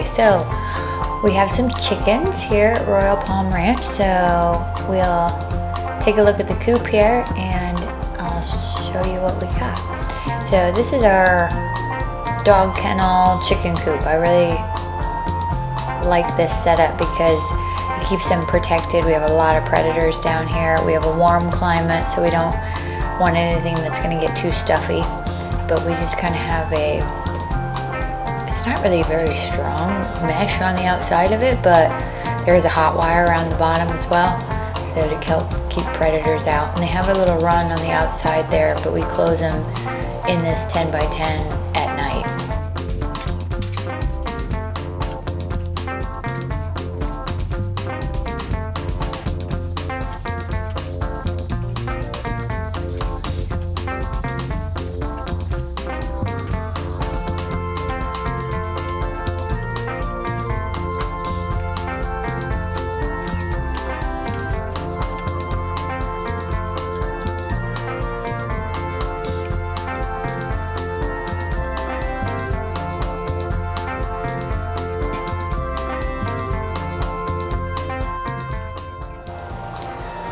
Okay, so we have some chickens here at Royal Palm Ranch, so we'll take a look at the coop here and I'll show you what we got. So this is our dog kennel chicken coop. I really like this setup because it keeps them protected. We have a lot of predators down here. We have a warm climate, so we don't want anything that's going to get too stuffy, but we just kind of have it's not really very strong mesh on the outside of it, but there is a hot wire around the bottom as well, so to help keep predators out. And they have a little run on the outside there, but we close them in this 10 by 10 at night.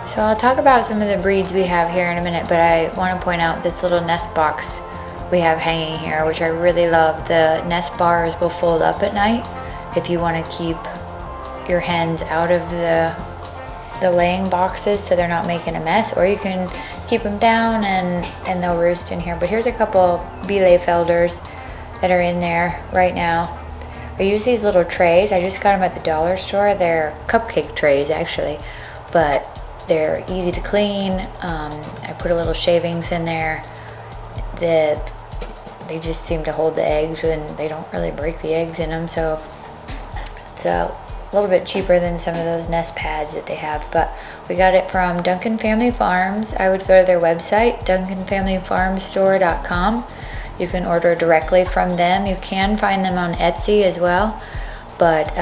So I'll talk about some of the breeds we have here in a minute, but I want to point out this little nest box we have hanging here, which I really love. The nest bars will fold up at night if you want to keep your hens out of the laying boxes so they're not making a mess, or you can keep them down and they'll roost in here. But here's a couple Bielefelders that are in there right now. I use these little trays. I just got them at the dollar store. They're cupcake trays actually, but they're easy to clean. I put a little shavings in there. They just seem to hold the eggs and they don't really break the eggs in them, so it's a little bit cheaper than some of those nest pads that they have. But we got it from Duncan Family Farms. I would go to their website, duncanfamilyfarmstore.com. You can order directly from them. You can find them on Etsy as well, but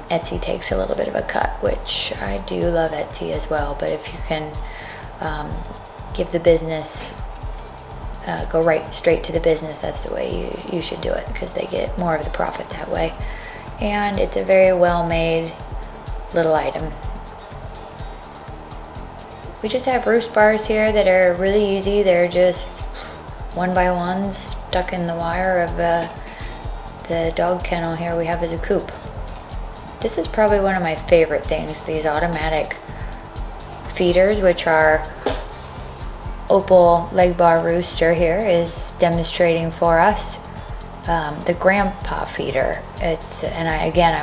Etsy takes a little bit of a cut, which I do love Etsy as well. But if you can give the business, go right straight to the business, that's the way you should do it, because they get more of the profit that way. And it's a very well made little item. We just have roost bars here that are really easy. They're just 1 by 1s stuck in the wire of the dog kennel here we have as a coop. This is probably one of my favorite things, these automatic feeders, which our Opal leg bar rooster here is demonstrating for us. The grandpa feeder. I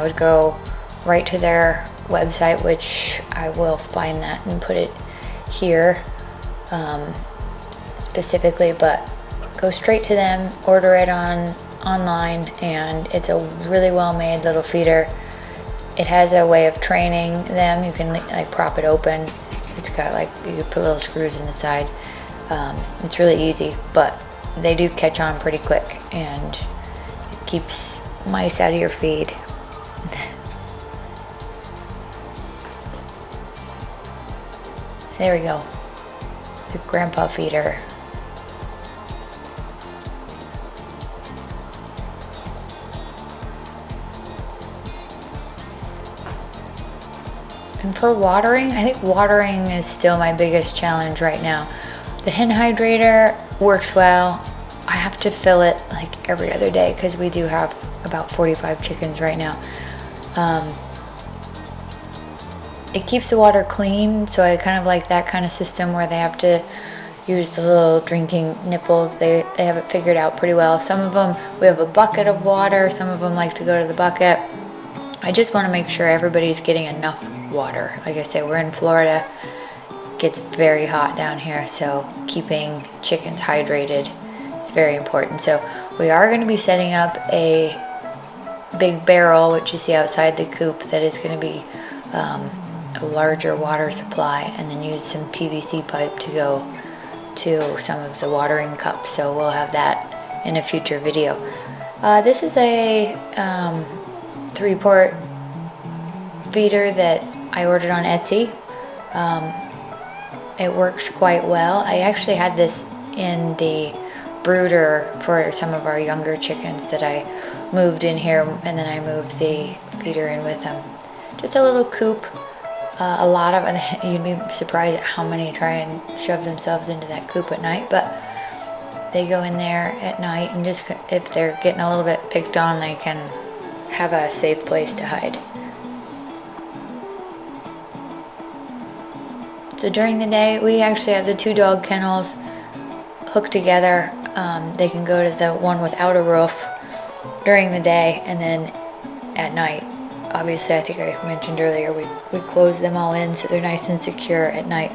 would go right to their website, which I will find that and put it here specifically, but go straight to them, order it online, and it's a really well made little feeder. It has a way of training them. You can like prop it open. It's got you can put little screws in the side. It's really easy, but they do catch on pretty quick, and it keeps mice out of your feed. There we go. The grandpa feeder. And for watering, I think watering is still my biggest challenge right now. The hen hydrator works well. I have to fill it like every other day because we do have about 45 chickens right now. It keeps the water clean, so I kind of like that kind of system where they have to use the little drinking nipples. They have it figured out pretty well. Some of them, we have a bucket of water. Some of them like to go to the bucket. I just want to make sure everybody's getting enough water. Like I said, we're in Florida. It gets very hot down here, so keeping chickens hydrated is very important. So we are going to be setting up a big barrel, which you see outside the coop, that is going to be a larger water supply, and then use some PVC pipe to go to some of the watering cups. So we'll have that in a future video. This is a 3-port feeder that I ordered on Etsy. It works quite well. I actually had this in the brooder for some of our younger chickens that I moved in here, and then I moved the feeder in with them. Just a little coop. A lot of, you'd be surprised at how many try and shove themselves into that coop at night, but they go in there at night, and just if they're getting a little bit picked on, they can have a safe place to hide. So during the day, we actually have the 2 dog kennels hooked together. They can go to the one without a roof during the day, and then at night, obviously, I think I mentioned earlier, we close them all in so they're nice and secure at night.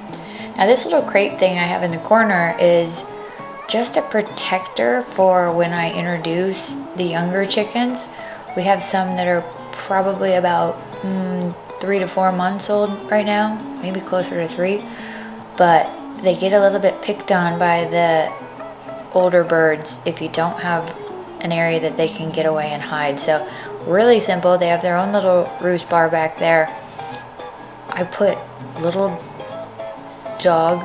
Now this little crate thing I have in the corner is just a protector for when I introduce the younger chickens. We have some that are probably about 3 to 4 months old right now, maybe closer to 3, but they get a little bit picked on by the older birds if you don't have an area that they can get away and hide. So really simple. They have their own little roost bar back there. I put little dog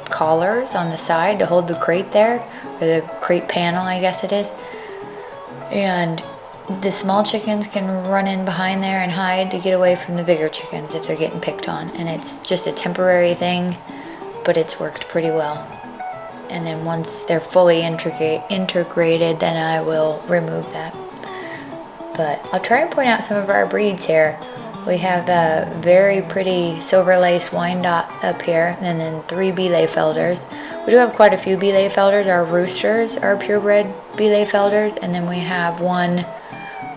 collars on the side to hold the crate there, or the crate panel, I guess it is. And the small chickens can run in behind there and hide to get away from the bigger chickens if they're getting picked on. And it's just a temporary thing, but it's worked pretty well. And then once they're fully integrated, then I will remove that. But I'll try and point out some of our breeds here. We have a very pretty silver lace Wyandotte up here, and then 3 Bielefelders. We do have quite a few Bielefelders. Our roosters are purebred Bielefelders, and then we have one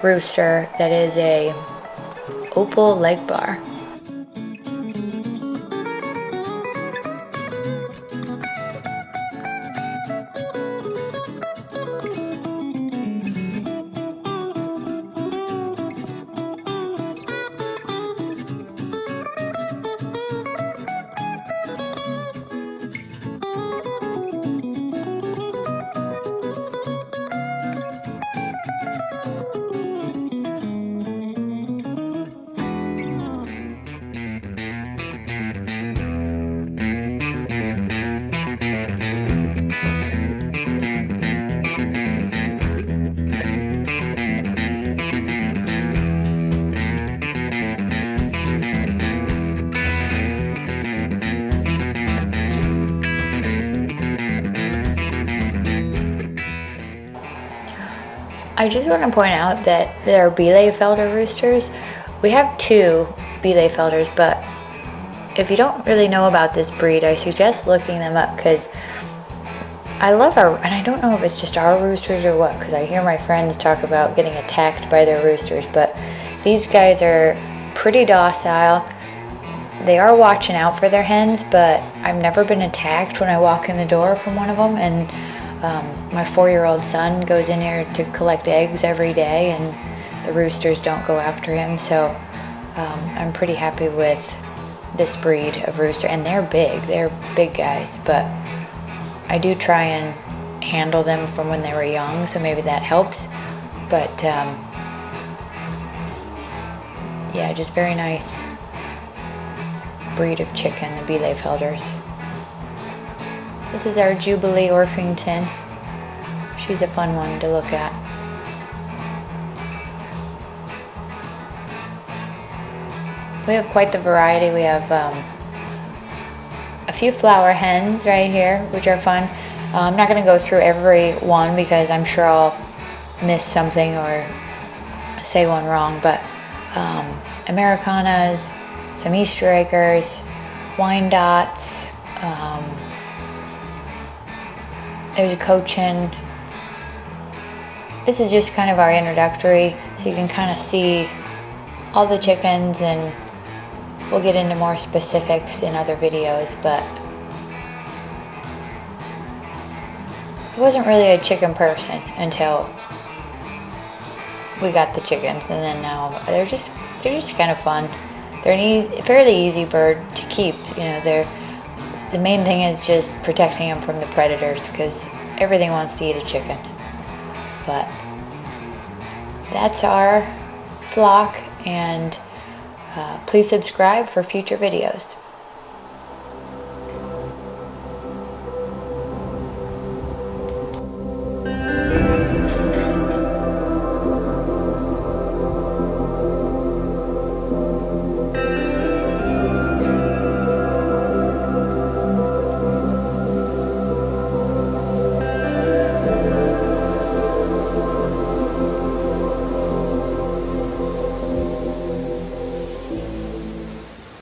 rooster that is a opal leg bar. I just want to point out that there are Bielefelder roosters. We have 2 Bielefelders, but if you don't really know about this breed, I suggest looking them up, because I love and I don't know if it's just our roosters or what, because I hear my friends talk about getting attacked by their roosters, but these guys are pretty docile. They are watching out for their hens, but I've never been attacked when I walk in the door from one of them. And my 4-year-old son goes in here to collect eggs every day, and the roosters don't go after him. So I'm pretty happy with this breed of rooster, and they're big guys, but I do try and handle them from when they were young, so maybe that helps. But yeah, just very nice breed of chicken, the Bielefelders. This is our Jubilee Orpington. She's a fun one to look at. We have quite the variety. We have a few flower hens right here, which are fun. I'm not going to go through every one because I'm sure I'll miss something or say one wrong, but Americanas, some Easter eggers, Wyandottes, there's a Cochin. This is just kind of our introductory, so you can kind of see all the chickens, and we'll get into more specifics in other videos, but I wasn't really a chicken person until we got the chickens, and then now they're just kind of fun. They're a fairly easy bird to keep. You know, the main thing is just protecting them from the predators, because everything wants to eat a chicken. But that's our flock, and please subscribe for future videos.